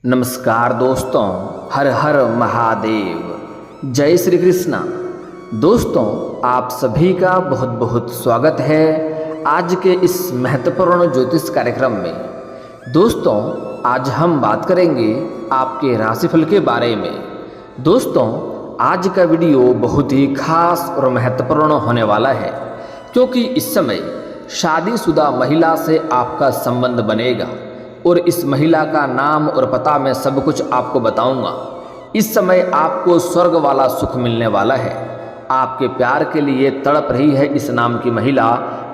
नमस्कार दोस्तों, हर हर महादेव, जय श्री कृष्णा। दोस्तों, आप सभी का बहुत बहुत स्वागत है आज के इस महत्वपूर्ण ज्योतिष कार्यक्रम में। दोस्तों, आज हम बात करेंगे आपके राशिफल के बारे में। दोस्तों, आज का वीडियो बहुत ही खास और महत्वपूर्ण होने वाला है, क्योंकि इस समय शादीशुदा महिला से आपका संबंध बनेगा और इस महिला का नाम और पता मैं सब कुछ आपको बताऊंगा। इस समय आपको स्वर्ग वाला सुख मिलने वाला है। आपके प्यार के लिए तड़प रही है इस नाम की महिला,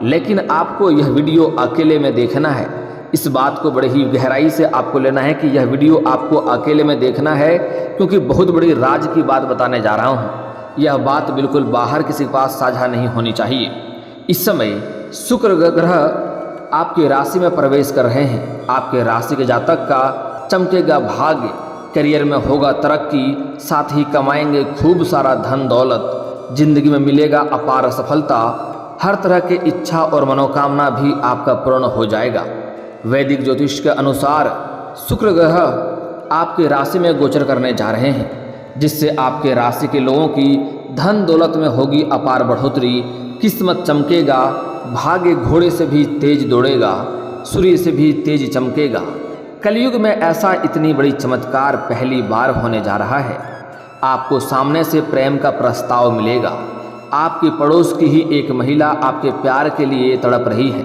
लेकिन आपको यह वीडियो अकेले में देखना है। इस बात को बड़ी ही गहराई से आपको लेना है कि यह वीडियो आपको अकेले में देखना है, क्योंकि बहुत बड़ी राज की बात बताने जा रहा हूँ। यह बात बिल्कुल बाहर किसी के पास साझा नहीं होनी चाहिए। इस समय शुक्र ग्रह आपकी राशि में प्रवेश कर रहे हैं। आपके राशि के जातक का चमकेगा भाग्य, करियर में होगा तरक्की, साथ ही कमाएंगे खूब सारा धन दौलत, जिंदगी में मिलेगा अपार सफलता, हर तरह की इच्छा और मनोकामना भी आपका पूर्ण हो जाएगा। वैदिक ज्योतिष के अनुसार शुक्र ग्रह आपके राशि में गोचर करने जा रहे हैं, जिससे आपके राशि के लोगों की धन दौलत में होगी अपार बढ़ोतरी, किस्मत चमकेगा, भाग्य घोड़े से भी तेज दौड़ेगा, सूर्य से भी तेज चमकेगा। कलयुग में ऐसा इतनी बड़ी चमत्कार पहली बार होने जा रहा है। आपको सामने से प्रेम का प्रस्ताव मिलेगा। आपके पड़ोस की ही एक महिला आपके प्यार के लिए तड़प रही है।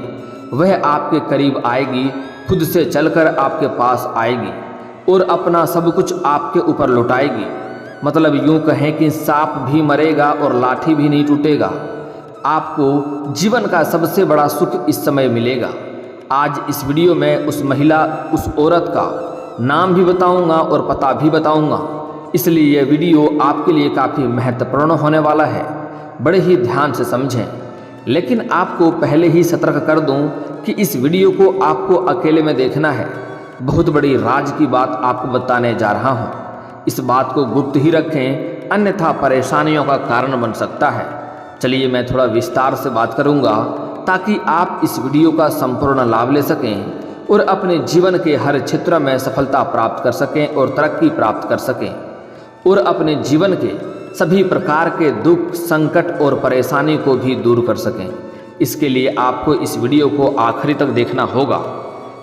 वह आपके करीब आएगी, खुद से चलकर आपके पास आएगी और अपना सब कुछ आपके ऊपर लुटाएगी। मतलब यूं कहें कि सांप भी मरेगा और लाठी भी नहीं टूटेगा। आपको जीवन का सबसे बड़ा सुख इस समय मिलेगा। आज इस वीडियो में उस महिला, उस औरत का नाम भी बताऊंगा और पता भी बताऊंगा, इसलिए यह वीडियो आपके लिए काफ़ी महत्वपूर्ण होने वाला है। बड़े ही ध्यान से समझें। लेकिन आपको पहले ही सतर्क कर दूं कि इस वीडियो को आपको अकेले में देखना है। बहुत बड़ी राज की बात आपको बताने जा रहा हूँ। इस बात को गुप्त ही रखें, अन्यथा परेशानियों का कारण बन सकता है। चलिए मैं थोड़ा विस्तार से बात करूंगा, ताकि आप इस वीडियो का संपूर्ण लाभ ले सकें और अपने जीवन के हर क्षेत्र में सफलता प्राप्त कर सकें और तरक्की प्राप्त कर सकें और अपने जीवन के सभी प्रकार के दुख, संकट और परेशानी को भी दूर कर सकें। इसके लिए आपको इस वीडियो को आखिरी तक देखना होगा,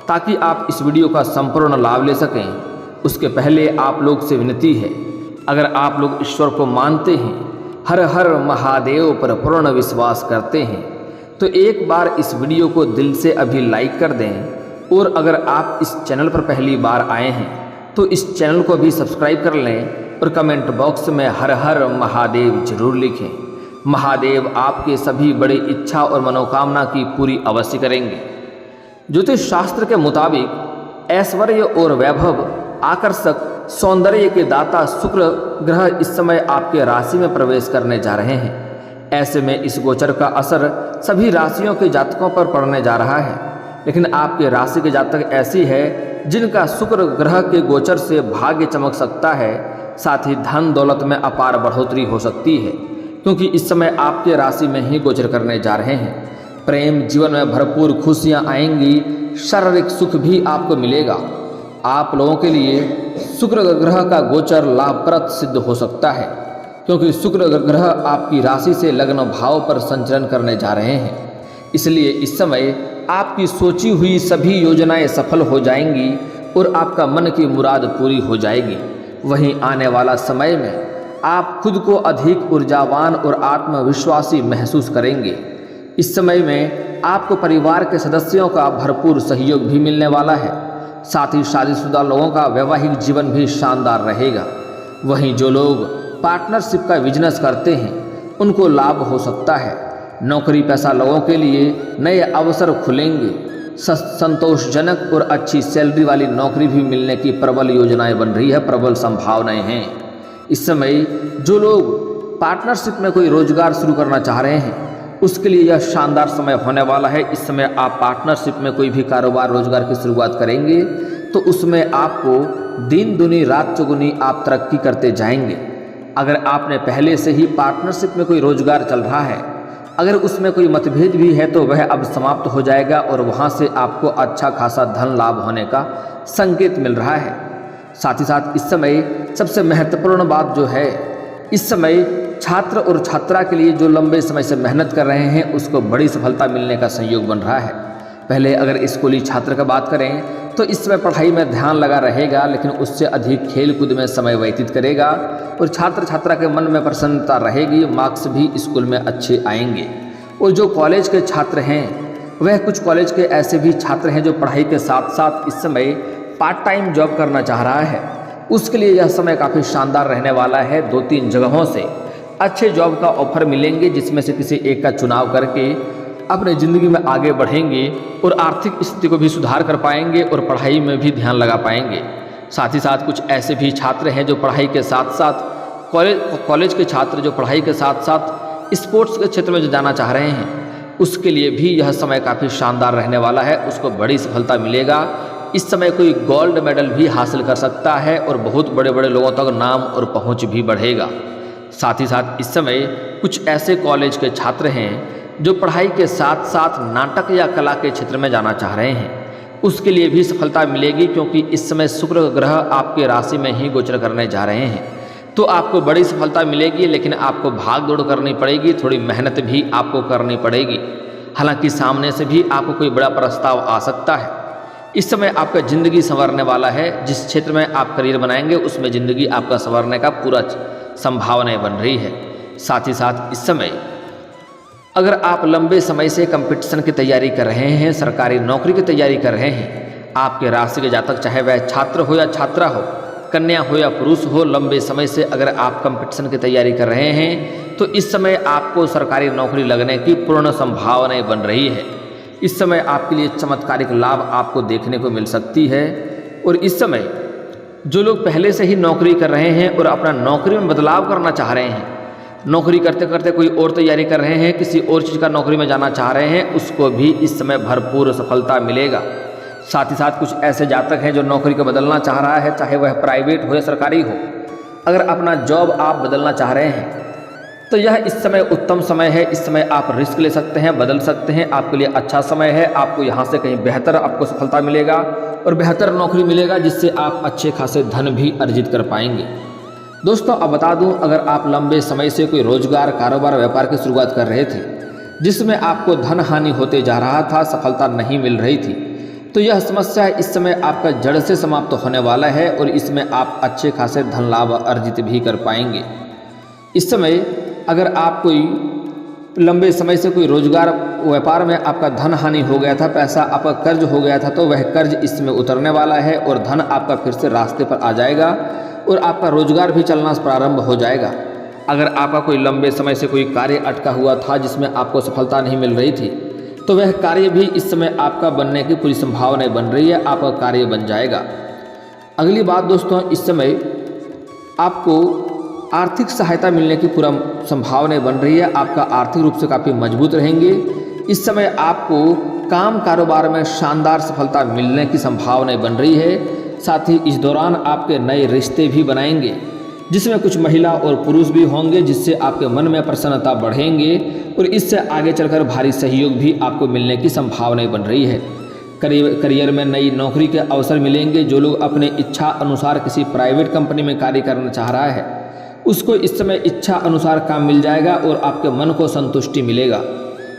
ताकि आप इस वीडियो का संपूर्ण लाभ ले सकें। उसके पहले आप लोग से विनती है, अगर आप लोग ईश्वर को मानते हैं, हर हर महादेव पर पूर्ण विश्वास करते हैं, तो एक बार इस वीडियो को दिल से अभी लाइक कर दें। और अगर आप इस चैनल पर पहली बार आए हैं तो इस चैनल को भी सब्सक्राइब कर लें और कमेंट बॉक्स में हर हर महादेव जरूर लिखें। महादेव आपके सभी बड़ी इच्छा और मनोकामना की पूरी अवश्य करेंगे। ज्योतिष शास्त्र के मुताबिक ऐश्वर्य और वैभव, आकर्षक सौंदर्य के दाता शुक्र ग्रह इस समय आपके राशि में प्रवेश करने जा रहे हैं। ऐसे में इस गोचर का असर सभी राशियों के जातकों पर पड़ने जा रहा है। लेकिन आपके राशि के जातक ऐसी है जिनका शुक्र ग्रह के गोचर से भाग्य चमक सकता है, साथ ही धन दौलत में अपार बढ़ोतरी हो सकती है, क्योंकि इस समय आपके राशि में ही गोचर करने जा रहे हैं। प्रेम जीवन में भरपूर खुशियाँ आएंगी, शारीरिक सुख भी आपको मिलेगा। आप लोगों के लिए शुक्र ग्रह का गोचर लाभप्रद सिद्ध हो सकता है, क्योंकि शुक्र ग्रह आपकी राशि से लग्न भाव पर संचरण करने जा रहे हैं। इसलिए इस समय आपकी सोची हुई सभी योजनाएं सफल हो जाएंगी और आपका मन की मुराद पूरी हो जाएगी। वहीं आने वाला समय में आप खुद को अधिक ऊर्जावान और आत्मविश्वासी महसूस करेंगे। इस समय में आपको परिवार के सदस्यों का भरपूर सहयोग भी मिलने वाला है। साथ ही शादीशुदा लोगों का वैवाहिक जीवन भी शानदार रहेगा। वहीं जो लोग पार्टनरशिप का बिजनेस करते हैं उनको लाभ हो सकता है। नौकरी पेशा लोगों के लिए नए अवसर खुलेंगे। संतोषजनक और अच्छी सैलरी वाली नौकरी भी मिलने की प्रबल योजनाएं बन रही है, प्रबल संभावनाएं हैं। इस समय जो लोग पार्टनरशिप में कोई रोजगार शुरू करना चाह रहे हैं उसके लिए यह शानदार समय होने वाला है। इस समय आप पार्टनरशिप में कोई भी कारोबार रोजगार की शुरुआत करेंगे तो उसमें आपको दिन दुनी रात चौगुनी आप तरक्की करते जाएंगे। अगर आपने पहले से ही पार्टनरशिप में कोई रोजगार चल रहा है, अगर उसमें कोई मतभेद भी है तो वह अब समाप्त हो जाएगा और वहाँ से आपको अच्छा खासा धन लाभ होने का संकेत मिल रहा है। साथ ही साथ इस समय सबसे महत्वपूर्ण बात जो है, इस समय छात्र और छात्रा के लिए जो लंबे समय से मेहनत कर रहे हैं उसको बड़ी सफलता मिलने का संयोग बन रहा है। पहले अगर स्कूली छात्र का बात करें तो इस समय पढ़ाई में ध्यान लगा रहेगा, लेकिन उससे अधिक खेल कूद में समय व्यतीत करेगा और छात्र छात्रा के मन में प्रसन्नता रहेगी, मार्क्स भी स्कूल में अच्छे आएंगे। और जो कॉलेज के छात्र हैं, वह कुछ कॉलेज के ऐसे भी छात्र हैं जो पढ़ाई के साथ साथ इस समय पार्ट टाइम जॉब करना चाह रहा है, उसके लिए यह समय काफ़ी शानदार रहने वाला है। 2-3 जगहों से अच्छे जॉब का ऑफर मिलेंगे, जिसमें से किसी एक का चुनाव करके अपने ज़िंदगी में आगे बढ़ेंगे और आर्थिक स्थिति को भी सुधार कर पाएंगे और पढ़ाई में भी ध्यान लगा पाएंगे। साथ ही साथ कुछ ऐसे भी छात्र हैं जो पढ़ाई के साथ साथ कॉलेज के छात्र जो पढ़ाई के साथ साथ स्पोर्ट्स के क्षेत्र में जो जाना चाह रहे हैं, उसके लिए भी यह समय काफ़ी शानदार रहने वाला है, उसको बड़ी सफलता मिलेगा। इस समय कोई गोल्ड मेडल भी हासिल कर सकता है और बहुत बड़े बड़े लोगों तक नाम और पहुंच भी बढ़ेगा। साथ ही साथ इस समय कुछ ऐसे कॉलेज के छात्र हैं जो पढ़ाई के साथ साथ नाटक या कला के क्षेत्र में जाना चाह रहे हैं, उसके लिए भी सफलता मिलेगी, क्योंकि इस समय शुक्र ग्रह आपके राशि में ही गोचर करने जा रहे हैं। तो आपको बड़ी सफलता मिलेगी, लेकिन आपको भाग दौड़ करनी पड़ेगी, थोड़ी मेहनत भी आपको करनी पड़ेगी। हालांकि सामने से भी आपको कोई बड़ा प्रस्ताव आ सकता है। इस समय आपका ज़िंदगी संवरने वाला है। जिस क्षेत्र में आप करियर बनाएंगे उसमें ज़िंदगी आपका संवरने का पूरा संभावनाएं बन रही है। साथ ही साथ इस समय अगर आप लंबे समय से कंपटीशन की तैयारी कर रहे हैं, सरकारी नौकरी की तैयारी कर रहे हैं, आपके राशि के जातक चाहे वह छात्र हो या छात्रा हो, कन्या हो या पुरुष हो, लंबे समय से अगर आप कंपटीशन की तैयारी कर रहे हैं तो इस समय आपको सरकारी नौकरी लगने की पूर्ण संभावनाएं बन रही है। इस समय आपके लिए चमत्कारिक लाभ आपको देखने को मिल सकती है। और इस समय जो लोग पहले से ही नौकरी कर रहे हैं और अपना नौकरी में बदलाव करना चाह रहे हैं, नौकरी करते करते कोई और तैयारी कर रहे हैं, किसी और चीज़ का नौकरी में जाना चाह रहे हैं, उसको भी इस समय भरपूर सफलता मिलेगा। साथ ही साथ कुछ ऐसे जातक हैं जो नौकरी को बदलना चाह रहा है, चाहे वह प्राइवेट हो या सरकारी हो। अगर अपना जॉब आप बदलना चाह रहे हैं तो यह इस समय उत्तम समय है। इस समय आप रिस्क ले सकते हैं, बदल सकते हैं, आपके लिए अच्छा समय है। आपको यहाँ से कहीं बेहतर आपको सफलता मिलेगा और बेहतर नौकरी मिलेगा, जिससे आप अच्छे खासे धन भी अर्जित कर पाएंगे। दोस्तों, अब बता दूं, अगर आप लंबे समय से कोई रोजगार, कारोबार, व्यापार की शुरुआत कर रहे थे जिसमें आपको धन हानि होते जा रहा था, सफलता नहीं मिल रही थी, तो यह समस्या इस समय आपका जड़ से समाप्त होने वाला है और इसमें आप अच्छे खासे धन लाभ अर्जित भी कर पाएंगे। इस समय अगर आप कोई लंबे समय से कोई रोजगार, व्यापार में आपका धन हानि हो गया था, पैसा आपका कर्ज हो गया था, तो वह कर्ज इसमें उतरने वाला है और धन आपका फिर से रास्ते पर आ जाएगा और आपका रोजगार भी चलना प्रारंभ हो जाएगा। अगर आपका कोई लंबे समय से कोई कार्य अटका हुआ था जिसमें आपको सफलता नहीं मिल रही थी, तो वह कार्य भी इस समय आपका बनने की पूरी संभावनाएं बन रही है, आपका कार्य बन जाएगा। अगली बात दोस्तों, इस समय आपको आर्थिक सहायता मिलने की पूरा संभावनाएं बन रही है, आपका आर्थिक रूप से काफ़ी मजबूत रहेंगे। इस समय आपको काम कारोबार में शानदार सफलता मिलने की संभावनाएं बन रही है। साथ ही इस दौरान आपके नए रिश्ते भी बनाएंगे, जिसमें कुछ महिला और पुरुष भी होंगे, जिससे आपके मन में प्रसन्नता बढ़ेंगे और इससे आगे चलकर भारी सहयोग भी आपको मिलने की संभावनाएं बन रही है। करियर में नई नौकरी के अवसर मिलेंगे। जो लोग अपने इच्छा अनुसार किसी प्राइवेट कंपनी में कार्य करना चाह रहा है, उसको इस समय इच्छा अनुसार काम मिल जाएगा और आपके मन को संतुष्टि मिलेगा।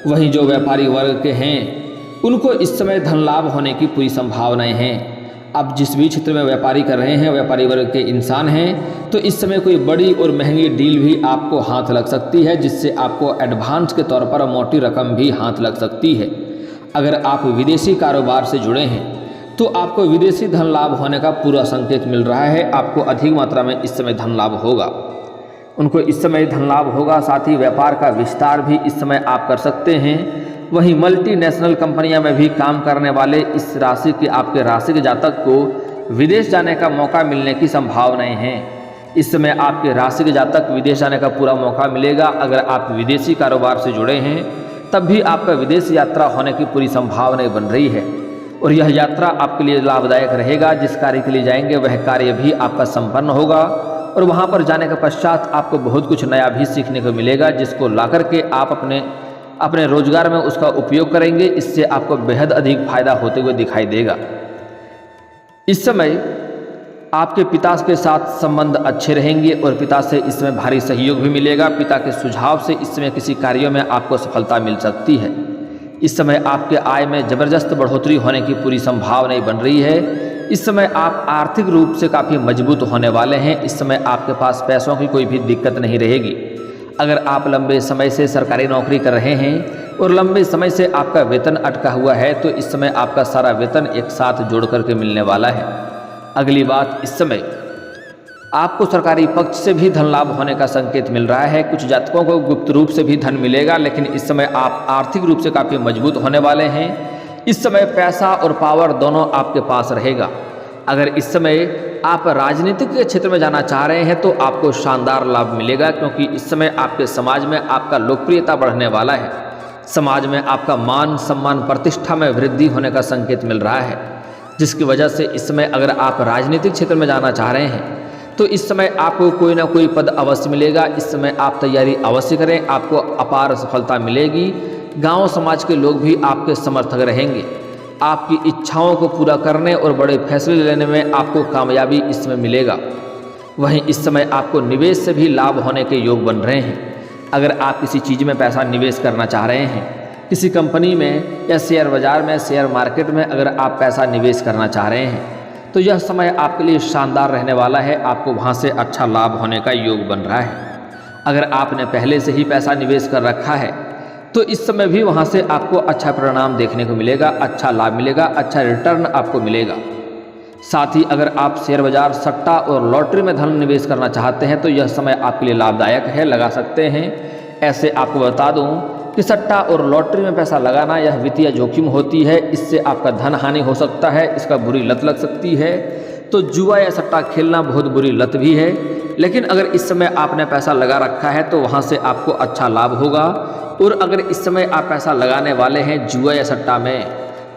वहीं जो व्यापारी वर्ग के हैं, उनको इस समय धन लाभ होने की पूरी संभावनाएं हैं। आप जिस भी क्षेत्र में व्यापारी कर रहे हैं, व्यापारी वर्ग के इंसान हैं, तो इस समय कोई बड़ी और महंगी डील भी आपको हाथ लग सकती है, जिससे आपको एडवांस के तौर पर मोटी रकम भी हाथ लग सकती है। अगर आप विदेशी कारोबार से जुड़े हैं तो आपको विदेशी धन लाभ होने का पूरा संकेत मिल रहा है। आपको अधिक मात्रा में इस समय धन लाभ होगा, उनको इस समय धन लाभ होगा। साथ ही व्यापार का विस्तार भी इस समय आप कर सकते हैं। वहीं मल्टीनेशनल कंपनियां में भी काम करने वाले इस राशि के आपके राशि के जातक को विदेश जाने का मौका मिलने की संभावनाएं हैं। इस समय आपके राशि के जातक विदेश जाने का पूरा मौका मिलेगा। अगर आप विदेशी कारोबार से जुड़े हैं तब भी आपका विदेश यात्रा होने की पूरी संभावनाएं बन रही है और यह यात्रा आपके लिए लाभदायक रहेगा। जिस कार्य के लिए जाएंगे वह कार्य भी आपका संपन्न होगा और वहां पर जाने के पश्चात आपको बहुत कुछ नया भी सीखने को मिलेगा, जिसको लाकर के आप अपने रोजगार में उसका उपयोग करेंगे। इससे आपको बेहद अधिक फायदा होते हुए दिखाई देगा। इस समय आपके पिता के साथ संबंध अच्छे रहेंगे और पिता से इस समय भारी सहयोग भी मिलेगा। पिता के सुझाव से इस समय किसी कार्यों में आपको सफलता मिल सकती है। इस समय आपके आय में ज़बरदस्त बढ़ोतरी होने की पूरी संभावना बन रही है। इस समय आप आर्थिक रूप से काफ़ी मजबूत होने वाले हैं। इस समय आपके पास पैसों की कोई भी दिक्कत नहीं रहेगी। अगर आप लंबे समय से सरकारी नौकरी कर रहे हैं और लंबे समय से आपका वेतन अटका हुआ है तो इस समय आपका सारा वेतन एक साथ जोड़ करके मिलने वाला है। अगली बात, इस समय आपको सरकारी पक्ष से भी धन लाभ होने का संकेत मिल रहा है। कुछ जातकों को गुप्त रूप से भी धन मिलेगा, लेकिन इस समय आप आर्थिक रूप से काफ़ी मजबूत होने वाले हैं। इस समय पैसा और पावर दोनों आपके पास रहेगा। अगर इस समय आप राजनीतिक के क्षेत्र में जाना चाह रहे हैं तो आपको शानदार लाभ मिलेगा, क्योंकि इस समय आपके समाज में आपका लोकप्रियता बढ़ने वाला है। समाज में आपका मान सम्मान प्रतिष्ठा में वृद्धि होने का संकेत मिल रहा है, जिसकी वजह से इस समय अगर आप राजनीतिक क्षेत्र में जाना चाह रहे हैं तो इस समय आपको कोई ना कोई पद अवश्य मिलेगा। इस समय आप तैयारी अवश्य करें, आपको अपार सफलता मिलेगी। गांव समाज के लोग भी आपके समर्थक रहेंगे। आपकी इच्छाओं को पूरा करने और बड़े फैसले लेने में आपको कामयाबी इसमें मिलेगा। वहीं इस समय आपको निवेश से भी लाभ होने के योग बन रहे हैं। अगर आप किसी चीज़ में पैसा निवेश करना चाह रहे हैं, किसी कंपनी में या शेयर बाजार में, शेयर मार्केट में अगर आप पैसा निवेश करना चाह रहे हैं तो यह समय आपके लिए शानदार रहने वाला है। आपको वहाँ से अच्छा लाभ होने का योग बन रहा है। अगर आपने पहले से ही पैसा निवेश कर रखा है तो इस समय भी वहाँ से आपको अच्छा परिणाम देखने को मिलेगा, अच्छा लाभ मिलेगा, अच्छा रिटर्न आपको मिलेगा। साथ ही अगर आप शेयर बाजार, सट्टा और लॉटरी में धन निवेश करना चाहते हैं तो यह समय आपके लिए लाभदायक है, लगा सकते हैं। ऐसे आपको बता दूं कि सट्टा और लॉटरी में पैसा लगाना यह वित्तीय जोखिम होती है। इससे आपका धन हानि हो सकता है, इसका बुरी लत लग सकती है। तो जुआ या सट्टा खेलना बहुत बुरी लत भी है। लेकिन अगर इस समय आपने पैसा लगा रखा है तो वहाँ से आपको अच्छा लाभ होगा। और अगर इस समय आप पैसा लगाने वाले हैं जुआ या सट्टा में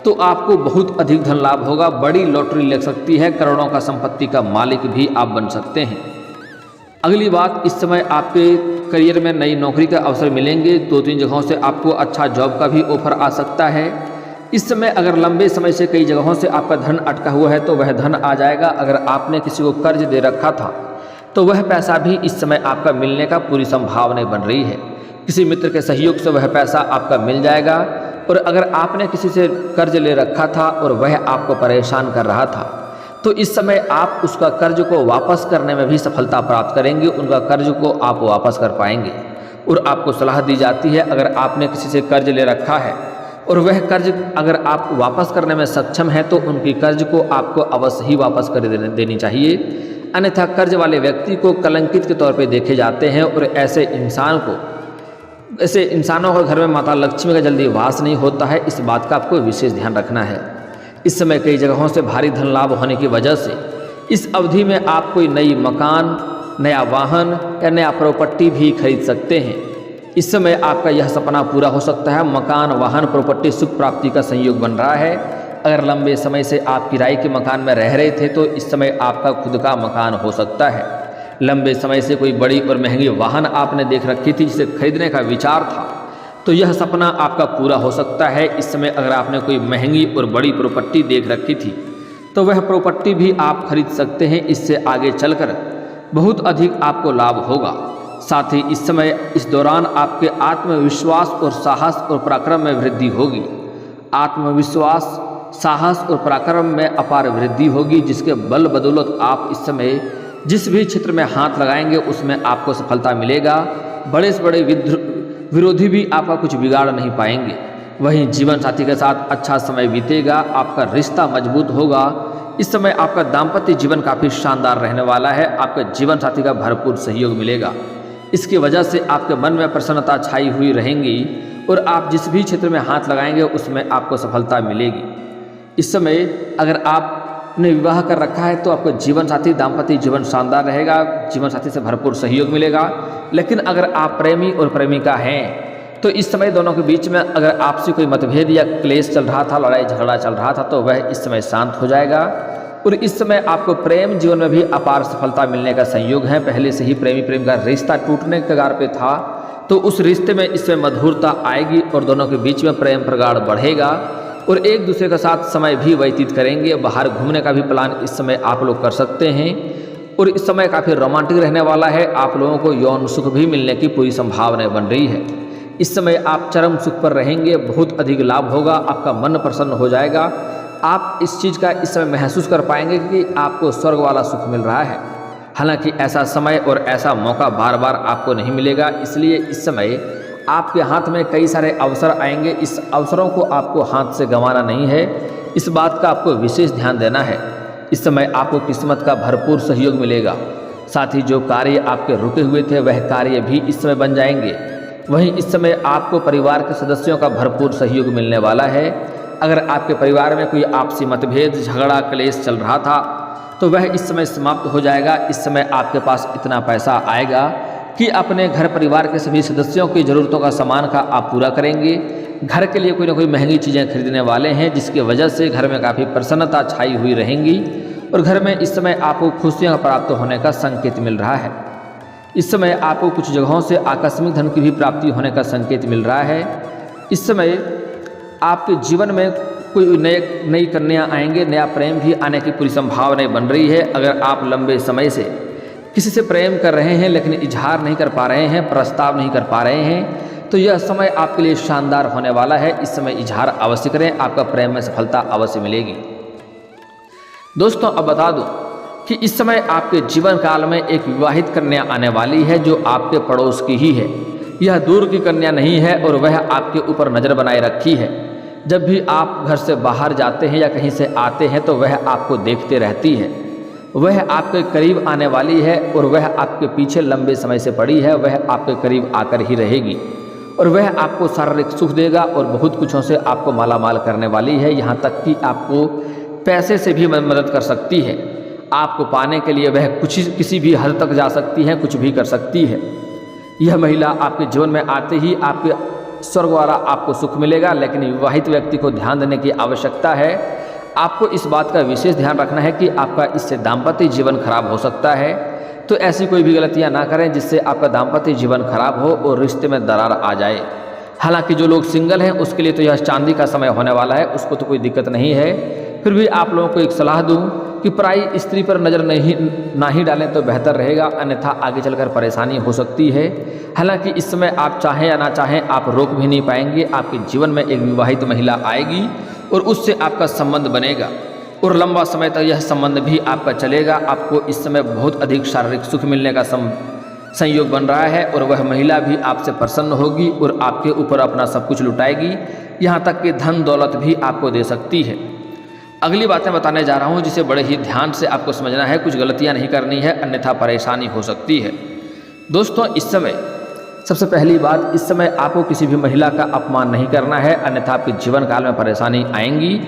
तो आपको बहुत अधिक धन लाभ होगा। बड़ी लॉटरी लग सकती है, करोड़ों का संपत्ति का मालिक भी आप बन सकते हैं। अगली बात, इस समय आपके करियर में नई नौकरी के अवसर मिलेंगे। 2-3 जगहों से आपको अच्छा जॉब का भी ऑफर आ सकता है। इस समय अगर लंबे समय से कई जगहों से आपका धन अटका हुआ है तो वह धन आ जाएगा। अगर आपने किसी को कर्ज दे रखा था तो वह पैसा भी इस समय आपका मिलने का पूरी संभावना बन रही है। किसी मित्र के सहयोग से वह पैसा आपका मिल जाएगा। और अगर आपने किसी से कर्ज ले रखा था और वह आपको परेशान कर रहा था तो इस समय आप उसका कर्ज को वापस करने में भी सफलता प्राप्त करेंगे। उनका कर्ज को आप वापस कर पाएंगे। और आपको सलाह दी जाती है, अगर आपने किसी से कर्ज ले रखा है और वह कर्ज अगर आप वापस करने में सक्षम हैं तो उनकी कर्ज को आपको अवश्य ही वापस कर देनी चाहिए। अन्यथा कर्ज वाले व्यक्ति को कलंकित के तौर पर देखे जाते हैं। और ऐसे इंसानों के घर में माता लक्ष्मी का जल्दी वास नहीं होता है। इस बात का आपको विशेष ध्यान रखना है। इस समय कई जगहों से भारी धन लाभ होने की वजह से इस अवधि में आप कोई नई मकान, नया वाहन या नया प्रॉपर्टी भी खरीद सकते हैं। इस समय आपका यह सपना पूरा हो सकता है। मकान, वाहन, प्रॉपर्टी सुख प्राप्ति का संयोग बन रहा है। अगर लंबे समय से आप किराए के मकान में रह रहे थे तो इस समय आपका खुद का मकान हो सकता है। लंबे समय से कोई बड़ी और महंगी वाहन आपने देख रखी थी जिसे खरीदने का विचार था तो यह सपना आपका पूरा हो सकता है। इस समय अगर आपने कोई महंगी और बड़ी प्रॉपर्टी देख रखी थी तो वह प्रॉपर्टी भी आप खरीद सकते हैं। इससे आगे चलकर बहुत अधिक आपको लाभ होगा। साथ ही इस समय, इस दौरान आपके आत्मविश्वास और साहस और पराक्रम में वृद्धि होगी। आत्मविश्वास, साहस और पराक्रम में अपार वृद्धि होगी, जिसके बल बदौलत आप इस समय जिस भी क्षेत्र में हाथ लगाएंगे उसमें आपको सफलता मिलेगा। बड़े से बड़े विरोधी भी आपका कुछ बिगाड़ नहीं पाएंगे। वहीं जीवन साथी के साथ अच्छा समय बीतेगा, आपका रिश्ता मजबूत होगा। इस समय आपका दाम्पत्य जीवन काफ़ी शानदार रहने वाला है। आपके जीवन साथी का भरपूर सहयोग मिलेगा। इसकी वजह से आपके मन में प्रसन्नता छाई हुई रहेंगी और आप जिस भी क्षेत्र में हाथ लगाएंगे उसमें आपको सफलता मिलेगी। इस समय अगर आपने विवाह कर रखा है तो आपका जीवन साथी, दाम्पत्य जीवन शानदार रहेगा। जीवन साथी से भरपूर सहयोग मिलेगा। लेकिन अगर आप प्रेमी और प्रेमिका हैं तो इस समय दोनों के बीच में अगर आपसे कोई मतभेद या क्लेश चल रहा था, लड़ाई झगड़ा चल रहा था तो वह इस समय शांत हो जाएगा। और इस समय आपको प्रेम जीवन में भी अपार सफलता मिलने का संयोग है। पहले से ही प्रेमी प्रेम का रिश्ता टूटने के कगार पे था तो उस रिश्ते में इसमें मधुरता आएगी और दोनों के बीच में प्रेम प्रगाढ़ बढ़ेगा। और एक दूसरे के साथ समय भी व्यतीत करेंगे। बाहर घूमने का भी प्लान इस समय आप लोग कर सकते हैं और इस समय काफ़ी रोमांटिक रहने वाला है। आप लोगों को यौन सुख भी मिलने की पूरी संभावना बन रही है। इस समय आप चरम सुख पर रहेंगे, बहुत अधिक लाभ होगा, आपका मन प्रसन्न हो जाएगा। आप इस चीज़ का इस समय महसूस कर पाएंगे कि आपको स्वर्ग वाला सुख मिल रहा है। हालांकि ऐसा समय और ऐसा मौका बार बार आपको नहीं मिलेगा, इसलिए इस समय आपके हाथ में कई सारे अवसर आएंगे। इस अवसरों को आपको हाथ से गंवाना नहीं है, इस बात का आपको विशेष ध्यान देना है। इस समय आपको किस्मत का भरपूर सहयोग मिलेगा। साथ ही जो कार्य आपके रुके हुए थे वह कार्य भी इस समय बन जाएंगे। वहीं इस समय आपको परिवार के सदस्यों का भरपूर सहयोग मिलने वाला है। अगर आपके परिवार में कोई आपसी मतभेद, झगड़ा, क्लेश चल रहा था तो वह इस समय समाप्त हो जाएगा। इस समय आपके पास इतना पैसा आएगा कि अपने घर परिवार के सभी सदस्यों की ज़रूरतों का सामान का आप पूरा करेंगे। घर के लिए कोई ना कोई महंगी चीज़ें खरीदने वाले हैं, जिसकी वजह से घर में काफ़ी प्रसन्नता छाई हुई रहेंगी और घर में इस समय आपको खुशियाँ प्राप्त होने का संकेत मिल रहा है। इस समय आपको कुछ जगहों से आकस्मिक धन की भी प्राप्ति होने का संकेत मिल रहा है। इस समय आपके जीवन में कोई नई कन्या आएंगे, नया प्रेम भी आने की पूरी संभावनाएं बन रही है। अगर आप लंबे समय से किसी से प्रेम कर रहे हैं लेकिन इजहार नहीं कर पा रहे हैं, प्रस्ताव नहीं कर पा रहे हैं, तो यह समय आपके लिए शानदार होने वाला है। इस समय इजहार अवश्य करें, आपका प्रेम में सफलता अवश्य मिलेगी। दोस्तों अब बता दूं कि इस समय आपके जीवन काल में एक विवाहित कन्या आने वाली है जो आपके पड़ोस की ही है। यह दूर की कन्या नहीं है और वह आपके ऊपर नज़र बनाए रखी है। जब भी आप घर से बाहर जाते हैं या कहीं से आते हैं तो वह आपको देखते रहती है। वह आपके करीब आने वाली है और वह आपके पीछे लंबे समय से पड़ी है। वह आपके करीब आकर ही रहेगी और वह आपको शारीरिक सुख देगा और बहुत कुछों से आपको मालामाल करने वाली है। यहाँ तक कि आपको पैसे से भी मदद कर सकती है। आपको पाने के लिए वह किसी भी हद तक जा सकती है, कुछ भी कर सकती है। यह महिला आपके जीवन में आते ही आपके स्वर्ग वाला आपको सुख मिलेगा। लेकिन विवाहित व्यक्ति को ध्यान देने की आवश्यकता है। आपको इस बात का विशेष ध्यान रखना है कि आपका इससे दाम्पत्य जीवन खराब हो सकता है। तो ऐसी कोई भी गलतियां ना करें जिससे आपका दाम्पत्य जीवन खराब हो और रिश्ते में दरार आ जाए। हालांकि जो लोग सिंगल हैं उसके लिए तो यह चांदी का समय होने वाला है, उसको तो कोई दिक्कत नहीं है। फिर भी आप लोगों को एक सलाह दूं कि पराई स्त्री पर नज़र ना ही डालें तो बेहतर रहेगा, अन्यथा आगे चलकर परेशानी हो सकती है। हालांकि इस समय आप चाहें या ना चाहें आप रोक भी नहीं पाएंगे। आपके जीवन में एक विवाहित महिला आएगी और उससे आपका संबंध बनेगा और लंबा समय तक यह संबंध भी आपका चलेगा। आपको इस समय बहुत अधिक शारीरिक सुख मिलने का संयोग बन रहा है और वह महिला भी आपसे प्रसन्न होगी और आपके ऊपर अपना सब कुछ लुटाएगी। यहाँ तक कि धन दौलत भी आपको दे सकती है। अगली बातें बताने जा रहा हूँ जिसे बड़े ही ध्यान से आपको समझना है। कुछ गलतियाँ नहीं करनी है, अन्यथा परेशानी हो सकती है। दोस्तों इस समय सबसे पहली बात, इस समय आपको किसी भी महिला का अपमान नहीं करना है, अन्यथा आपके जीवन काल में परेशानी आएंगी।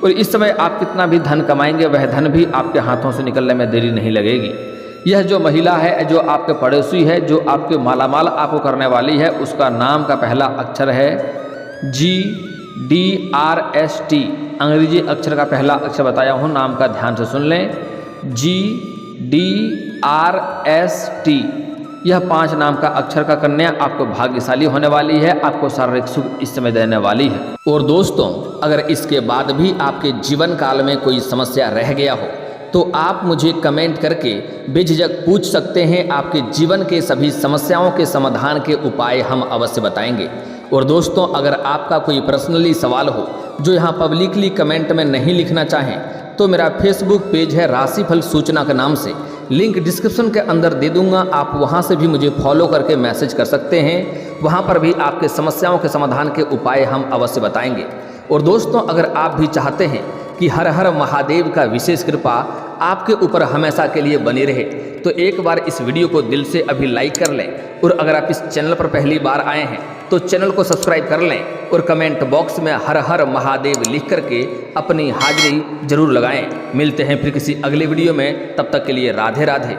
और इस समय आप कितना भी धन कमाएंगे वह धन भी आपके हाथों से निकलने में देरी नहीं लगेगी। यह जो महिला है, जो आपके पड़ोसी है, जो आपके मालामाल आपको करने वाली है, उसका नाम का पहला अक्षर है GDRST। अंग्रेजी अक्षर का पहला अक्षर बताया हूँ, नाम का ध्यान से सुन लें, GDRST। यह 5 नाम का अक्षर का कन्या आपको भाग्यशाली होने वाली है, आपको शारीरिक सुख इस समय देने वाली है। और दोस्तों अगर इसके बाद भी आपके जीवन काल में कोई समस्या रह गया हो तो आप मुझे कमेंट करके बेझिझक पूछ सकते हैं। आपके जीवन के सभी समस्याओं के समाधान के उपाय हम अवश्य बताएंगे। और दोस्तों अगर आपका कोई पर्सनली सवाल हो जो यहाँ पब्लिकली कमेंट में नहीं लिखना चाहें तो मेरा फेसबुक पेज है राशिफल सूचना के नाम से, लिंक डिस्क्रिप्शन के अंदर दे दूंगा। आप वहाँ से भी मुझे फॉलो करके मैसेज कर सकते हैं। वहाँ पर भी आपके समस्याओं के समाधान के उपाय हम अवश्य बताएंगे। और दोस्तों अगर आप भी चाहते हैं कि हर हर महादेव का विशेष कृपा आपके ऊपर हमेशा के लिए बनी रहे तो एक बार इस वीडियो को दिल से अभी लाइक कर लें। और अगर आप इस चैनल पर पहली बार आए हैं तो चैनल को सब्सक्राइब कर लें और कमेंट बॉक्स में हर हर महादेव लिख करके अपनी हाजिरी जरूर लगाएं। मिलते हैं फिर किसी अगले वीडियो में, तब तक के लिए राधे राधे।